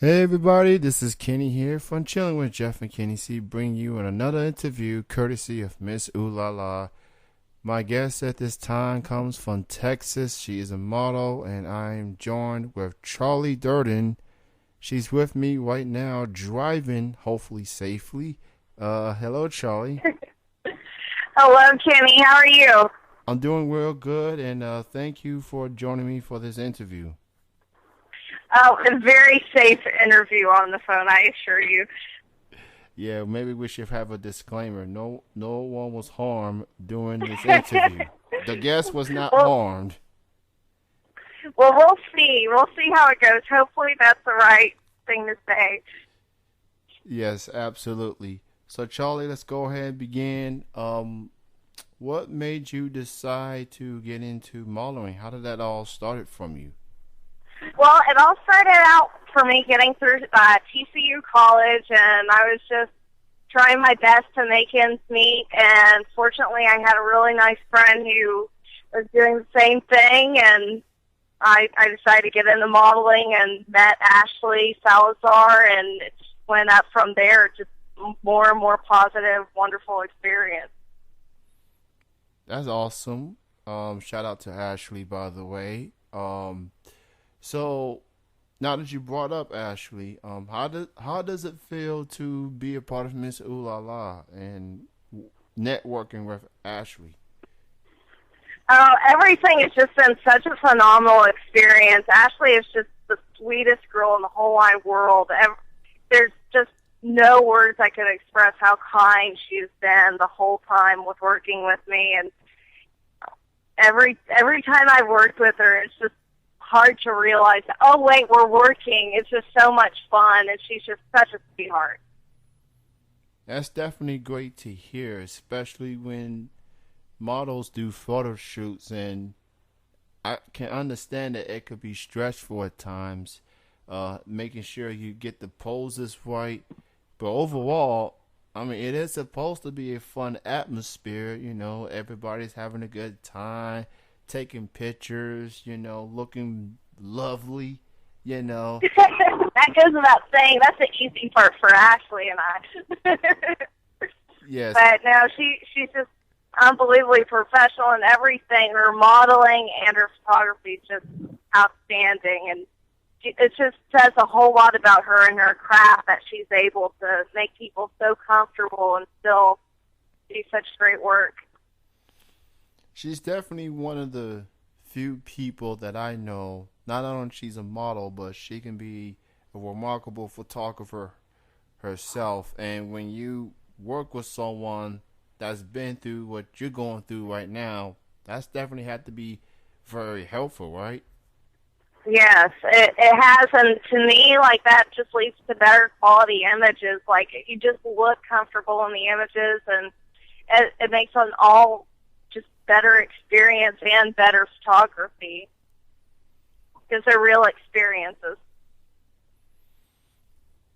Hey everybody, this is Kenny here from Chilling with Jeff and Kenny C, bringing you another interview courtesy of Miss Ooh La La. My guest at this time comes from Texas. She is a model, and I am joined with Charlie Durden. She's with me right now, driving, hopefully safely. Hello, Charlie. Hello, Kenny. How are you? I'm doing real good, and thank you for joining me for this interview. Oh, a very safe interview on the phone, I assure you. Yeah, maybe we should have a disclaimer. No one was harmed during this interview. The guest was not well, harmed. we'll see. We'll see how it goes. Hopefully, that's the right thing to say. Yes, absolutely. So Charlie, let's go ahead and begin. What made you decide to get into modeling? How did that all started from you? Well, it all started out for me getting through TCU college, and I was just trying my best to make ends meet. And fortunately, I had a really nice friend who was doing the same thing, and I decided to get into modeling and met Ashley Salazar, and it just went up from there. Just more and more positive, wonderful experience. That's awesome. Shout out to Ashley, by the way. So now that you brought up Ashley, how does it feel to be a part of Miss Ooh La La and networking with Ashley? Everything has just been such a phenomenal experience. Ashley is just the sweetest girl in the whole wide world. There's just no words I could express how kind she's been the whole time with working with me. And every time I've worked with her, it's just hard to realize, oh wait, we're working. It's just so much fun, and she's just such a sweetheart. That's definitely great to hear, especially when models do photo shoots, and I can understand that it could be stressful at times, making sure you get the poses right. But overall, I mean, it is supposed to be a fun atmosphere. Everybody's having a good time, taking pictures. Looking lovely. You know, That goes without saying. That's the easy part for Ashley and I. yes, But no, she's just unbelievably professional in everything. Her modeling and her photography is just outstanding, and it just says a whole lot about her and her craft that she's able to make people so comfortable and still do such great work. she's definitely one of the few people that I know. Not only she's a model, but she can be a remarkable photographer herself. And when you work with someone that's been through what you're going through right now, that's definitely had to be very helpful, right? Yes, it has, and to me, like that just leads to better quality images. Like you just look comfortable in the images, and it makes an all just better experience and better photography because they're real experiences.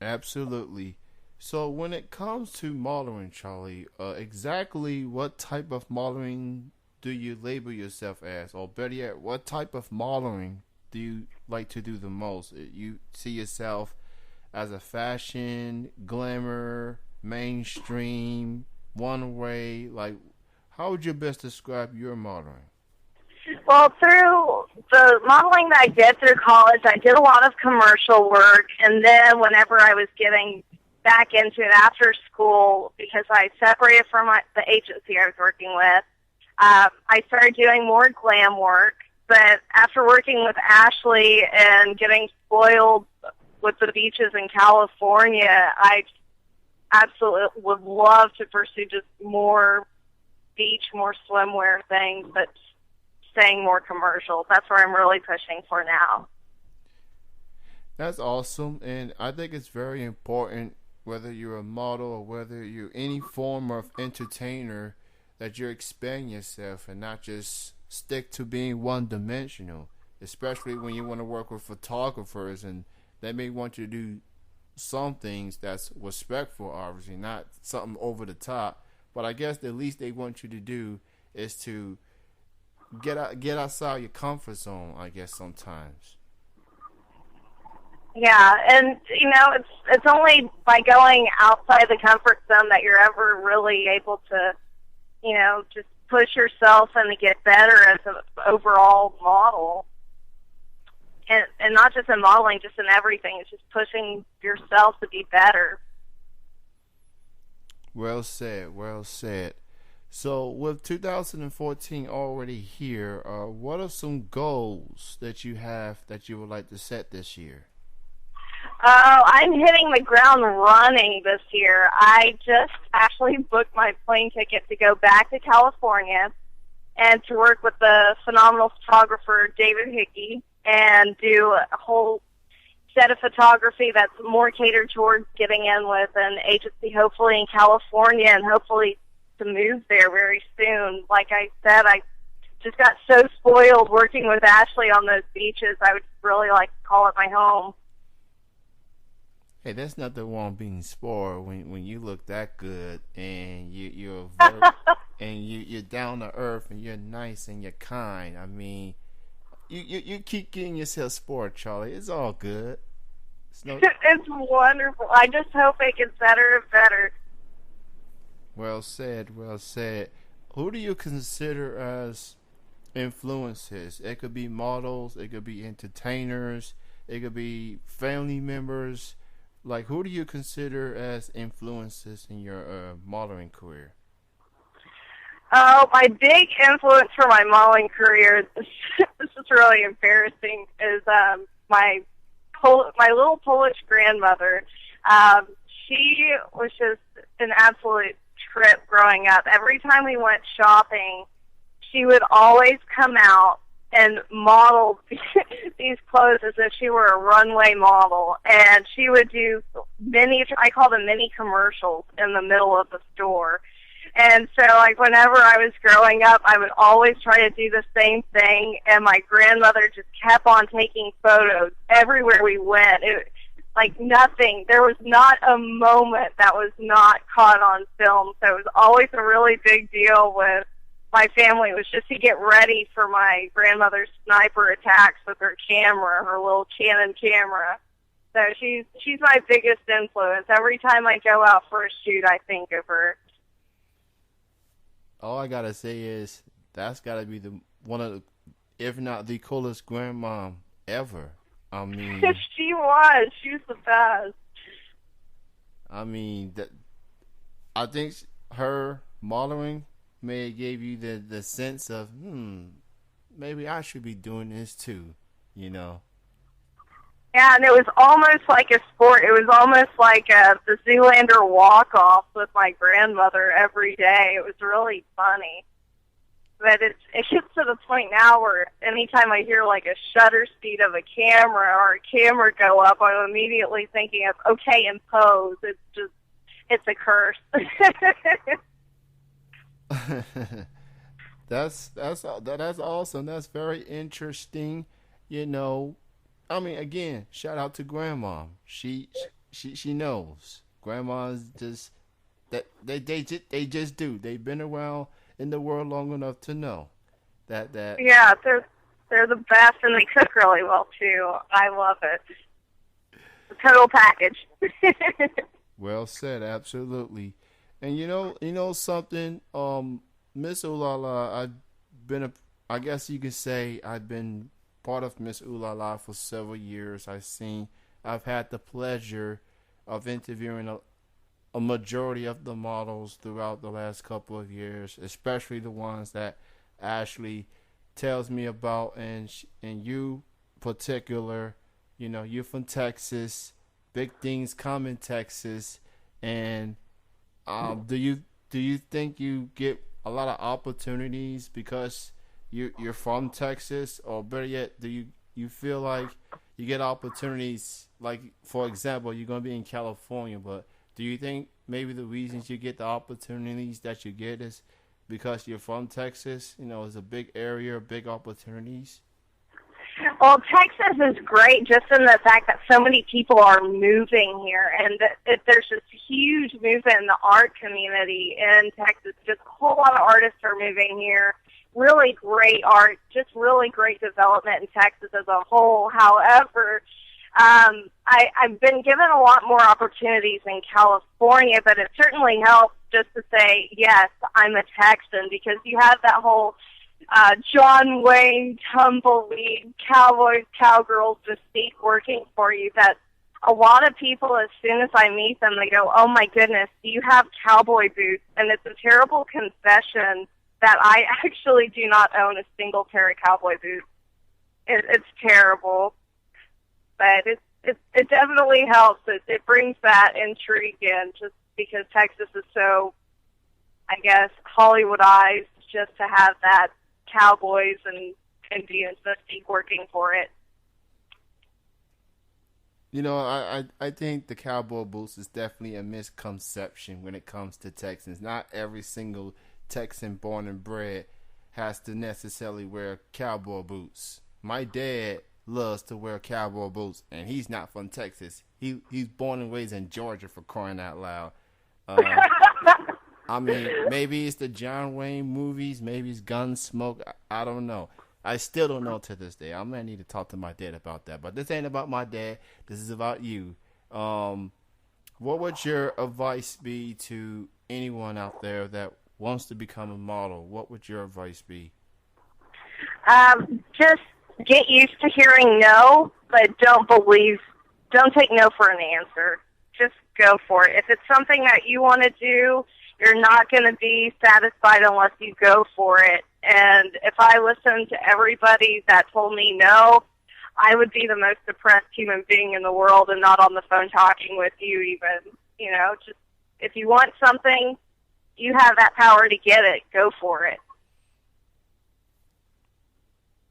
Absolutely. So when it comes to modeling, Charlie, exactly what type of modeling do you label yourself as, or better yet, what type of modeling do you like to do the most? You see yourself as a fashion, glamour, mainstream, one way? Like, how would you best describe your modeling? Well, through the modeling that I did through college, I did a lot of commercial work, and then whenever I was getting back into it after school, because I separated from the agency I was working with, I started doing more glam work. But after working with Ashley and getting spoiled with the beaches in California, I absolutely would love to pursue just more beach, more swimwear things, but staying more commercial. That's where I'm really pushing for now. That's awesome, and I think it's very important whether you're a model or whether you're any form of entertainer that you're expanding yourself and not just stick to being one dimensional. Especially when you want to work with photographers and they may want you to do some things that's respectful, obviously, not something over the top. But I guess the least they want you to do is to get outside your comfort zone. I guess sometimes. Yeah, and it's only by going outside the comfort zone that you're ever really able to, just push yourself and to get better as an overall model. And not just in modeling, just in everything. It's just pushing yourself to be better. Well said, well said. So, with 2014 already here, what are some goals that you have that you would like to set this year? I'm hitting the ground running this year. I just actually booked my plane ticket to go back to California and to work with the phenomenal photographer David Hickey and do a whole set of photography that's more catered towards getting in with an agency, hopefully in California, and hopefully to move there very soon. Like I said, I just got so spoiled working with Ashley on those beaches. I would really like to call it my home. Hey, that's nothing wrong being spoiled when you look that good and you're down to earth and you're nice and you're kind. I mean, you keep getting yourself spoiled, Charlie. It's all good. It's wonderful. I just hope it gets better and better. Well said, well said. Who do you consider as influences? It could be models, it could be entertainers, it could be family members. Like, who do you consider as influences in your modeling career? Oh, my big influence for my modeling career, this is really embarrassing, is my little Polish grandmother. She was just an absolute trip growing up. Every time we went shopping, she would always come out and model these clothes as if she were a runway model. And she would do I call them mini commercials in the middle of the store. And so, like, whenever I was growing up, I would always try to do the same thing, and my grandmother just kept on taking photos everywhere we went. Like, nothing. There was not a moment that was not caught on film, so it was always a really big deal with my family. It was just to get ready for my grandmother's sniper attacks with her camera, her little Canon camera. So she's my biggest influence. Every time I go out for a shoot, I think of her. All I gotta say is that's gotta be one of the, if not the coolest grandmom ever. I mean, she was the best. I mean, I think her modeling may have gave you the sense of maybe I should be doing this too, Yeah, and it was almost like a sport. It was almost like the Zoolander walk-off with my grandmother every day. It was really funny. But it gets to the point now where anytime I hear like a shutter speed of a camera or a camera go up, I'm immediately thinking of, okay, in pose. It's a curse. That's awesome. That's very interesting. I mean, again, shout out to Grandma. She knows. Grandma's just that they just do. They've been around in the world long enough to know that. Yeah, they're the best, and they cook really well too. I love it. The total package. Well said, absolutely. And you know something, Miss Ulala, I guess you could say I've been part of Miss Ulala for several years. I've had the pleasure of interviewing a majority of the models throughout the last couple of years, especially the ones that Ashley tells me about, and you particular, you're from Texas, big things come in Texas, and do you think you get a lot of opportunities because you're from Texas, or better yet, do you feel like you get opportunities? Like, for example, you're going to be in California, but do you think maybe the reasons you get the opportunities that you get is because you're from Texas? It's a big area, big opportunities. Well, Texas is great just in the fact that so many people are moving here, and that there's this huge movement in the art community in Texas. Just a whole lot of artists are moving here. Really great art, just really great development in Texas as a whole. However, I've been given a lot more opportunities in California, but it certainly helps just to say, yes, I'm a Texan, because you have that whole John Wayne tumbleweed cowboys, cowgirls mystique working for you that a lot of people, as soon as I meet them, they go, oh my goodness, do you have cowboy boots? And it's a terrible confession that I actually do not own a single pair of cowboy boots. It's terrible. But it definitely helps. It brings that intrigue in, just because Texas is so, I guess, Hollywoodized, just to have that cowboys and Indians mystique working for it. You know, I think the cowboy boots is definitely a misconception when it comes to Texans. Not every single Texan born and bred has to necessarily wear cowboy boots. My dad loves to wear cowboy boots, and he's not from Texas. He's born and raised in Georgia, for crying out loud. I mean, maybe it's the John Wayne movies, maybe it's Gunsmoke. I don't know. I still don't know to this day. I'm gonna need to talk to my dad about that. But this ain't about my dad. This is about you. What would your advice be to anyone out there that wants to become a model? What would your advice be? Just get used to hearing no, but don't take no for an answer. Just go for it. If it's something that you want to do, you're not going to be satisfied unless you go for it. And if I listened to everybody that told me no, I would be the most depressed human being in the world and not on the phone talking with you even. You know, just if you want something, you have that power to get it. Go for it.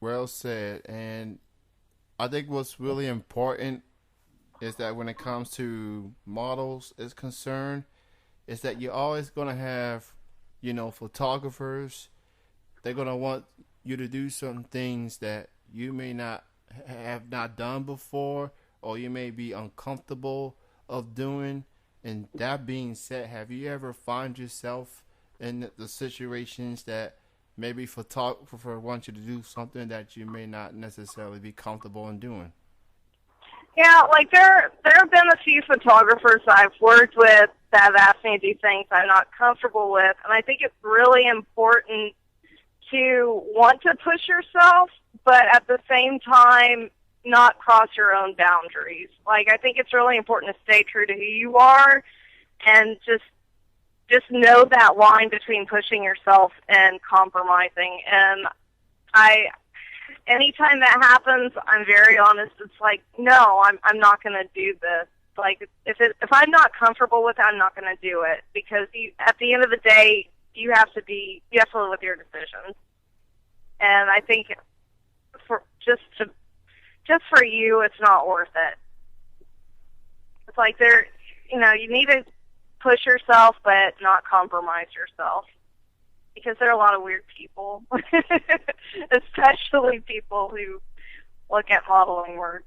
Well said. And I think what's really important is that when it comes to models is concerned, is that you're always going to have, you know, photographers. They're going to want you to do certain things that you may not have not done before, or you may be uncomfortable of doing. And that being said, have you ever found yourself in the situations that maybe photographer wants you to do something that you may not necessarily be comfortable in doing? Yeah, like there have been a few photographers I've worked with that have asked me to do things I'm not comfortable with, and I think it's really important to want to push yourself, but at the same time not cross your own boundaries. Like, I think it's really important to stay true to who you are and just know that line between pushing yourself and compromising. And anytime that happens, I'm very honest. It's like, no, I'm not going to do this. Like, if I'm not comfortable with it, I'm not going to do it, because at the end of the day, you have to live with your decisions. And I think for for you, it's not worth it. It's like you need to push yourself, but not compromise yourself, because there are a lot of weird people, especially people who look at modeling work.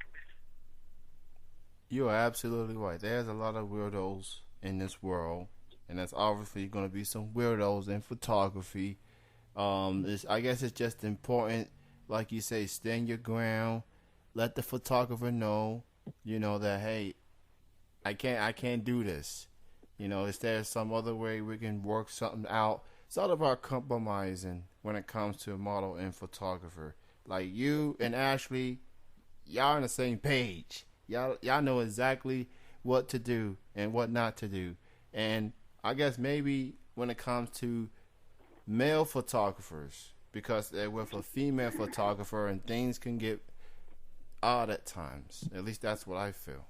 You are absolutely right. There's a lot of weirdos in this world, and there's obviously going to be some weirdos in photography. I guess it's just important, like you say, stand your ground. Let the photographer know, that, hey, I can't do this. Is there some other way we can work something out? It's all about compromising when it comes to a model and photographer. Like you and Ashley, y'all on the same page. Y'all know exactly what to do and what not to do. And I guess maybe when it comes to male photographers, because they're with a female photographer and things can get odd at times. At least that's what I feel.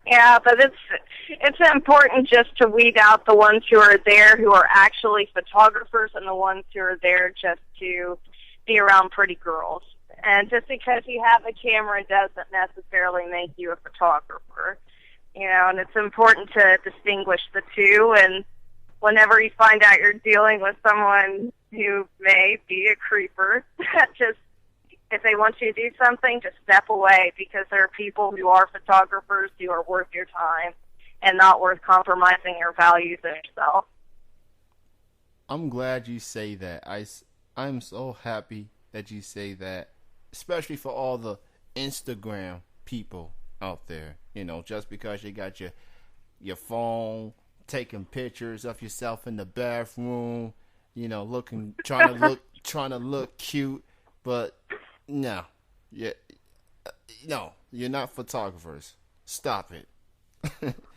Yeah, but it's important just to weed out the ones who are there who are actually photographers and the ones who are there just to be around pretty girls. And just because you have a camera doesn't necessarily make you a photographer. And it's important to distinguish the two. And whenever you find out you're dealing with someone who may be a creeper, just if they want you to do something, just step away, because there are people who are photographers who are worth your time and not worth compromising your values and yourself. I'm glad you say that. I'm so happy that you say that, especially for all the Instagram people out there. Just because you got your phone taking pictures of yourself in the bathroom, trying to look cute, but no, yeah, no, you're not photographers. Stop it.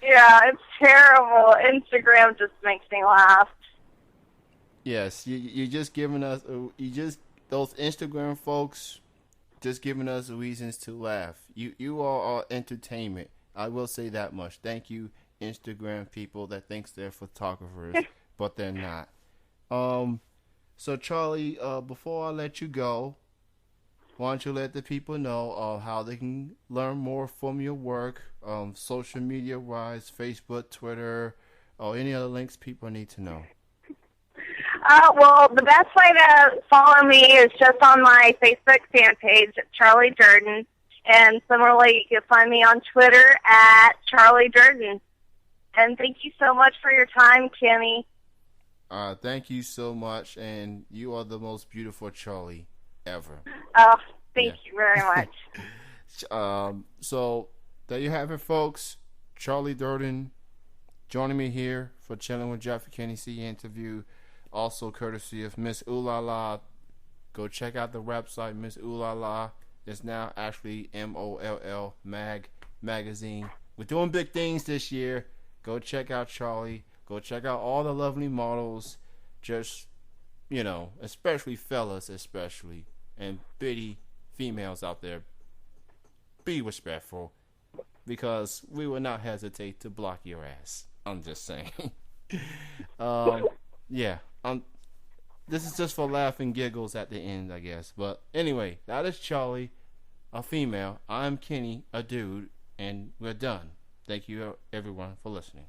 Yeah, it's terrible. Instagram just makes me laugh. Yes, you're just giving us those Instagram folks just giving us reasons to laugh. You all are entertainment. I will say that much. Thank you, Instagram people that thinks they're photographers, but they're not. So Charlie, before I let you go, why don't you let the people know how they can learn more from your work, social media wise, Facebook, Twitter, or any other links people need to know. Well, the best way to follow me is just on my Facebook fan page, Charlie Durden. And similarly, you can find me on Twitter at Charlie Durden. And thank you so much for your time, Kenny. Thank you so much, and you are the most beautiful Charlie ever. Oh, thank you very much. So there you have it, folks. Charlie Durden joining me here for Chilling with Jeffrey Kenny C interview. Also courtesy of Miss Ooh La La. Go check out the website. Miss Ooh La La is now actually MOLL magazine. We're doing big things this year. Go check out Charlie. Go check out all the lovely models. Just, especially fellas, and bitty females out there. Be respectful, because we will not hesitate to block your ass. I'm just saying. Yeah. This is just for laughing giggles at the end, I guess. But anyway, that is Charlie, a female. I'm Kenny, a dude, and we're done. Thank you, everyone, for listening.